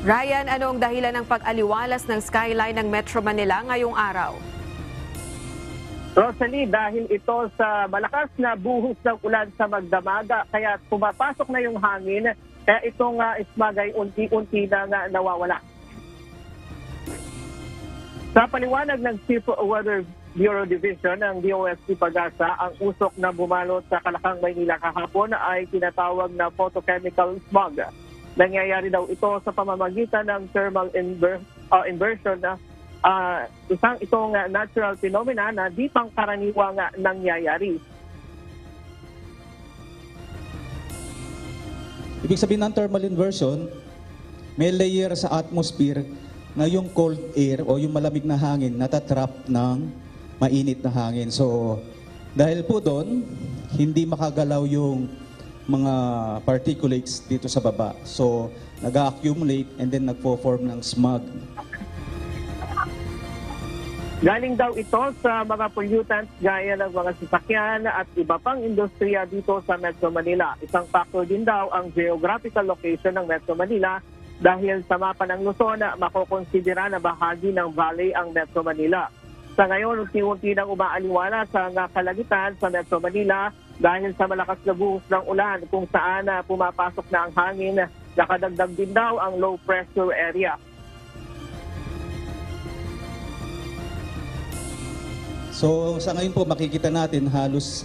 Ryan, ano ang dahilan ng pag-aliwalas ng skyline ng Metro Manila ngayong araw? Rosalie, dahil ito sa malakas na buhos ng ulan sa magdamaga, kaya pumapasok na yung hangin, kaya itong smog ay unti-unti na nawawala. Sa paliwanag ng Chief Weather Bureau Division ng DOST Pag-asa, ang usok na bumalot sa Kalakang, Maynila kahapon ay tinatawag na photochemical smog. Nangyayari daw ito sa pamamagitan ng thermal inversion na isang itong natural phenomena na di pangkaraniwang nangyayari. Ibig sabihin ng thermal inversion, may layer sa atmosphere na yung cold air o yung malamig na hangin natatrap ng mainit na hangin. So, dahil po doon, hindi makagalaw yung mga particulates dito sa baba. So, nag-accumulate and then nagpo-form ng smog. Galing daw ito sa mga pollutants gaya ng mga sasakyan at iba pang industriya dito sa Metro Manila. Isang factor din daw ang geographical location ng Metro Manila dahil sa mapa ng Luzon na makukonsidera na bahagi ng valley ang Metro Manila. Sa ngayon, unti-unti nang umaaliwala sa kalagitan sa Metro Manila dahil sa malakas na buhos ng ulan kung saan pumapasok na ang hangin, nakadagdag din daw ang low pressure area. So sa ngayon po makikita natin halos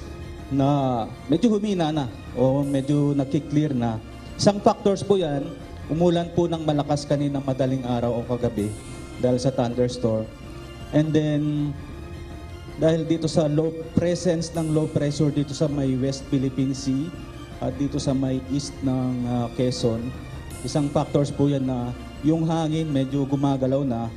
na medyo humina na o medyo nakiklear na. Isang factors po yan, umulan po ng malakas kaninang madaling araw o kagabi dahil sa thunderstorm. And then dahil dito sa presence ng low pressure dito sa may West Philippine Sea at dito sa may east ng Quezon, isang factors po yan na yung hangin medyo gumagalaw na.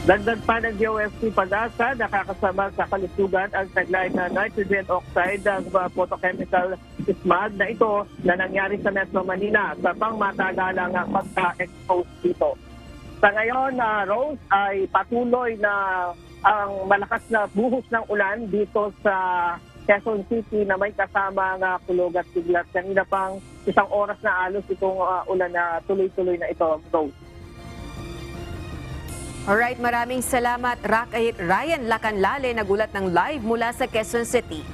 Dagdag pa ng DOST Pag-asa, nakakasama sa kalusugan ang taglay na nitrogen oxide ng photochemical smog na ito na nangyari sa Metro Manila sa pangmatagalang pagka-expose dito. Sa ngayon, Rose, ay patuloy na ang malakas na buhos ng ulan dito sa Quezon City na may kasama ng kulog at siglat. Kanina pang isang oras na alos itong ulan na tuloy-tuloy na ito, Rose. Alright, maraming salamat Ryan Lacanlale, nagulat ng live mula sa Quezon City.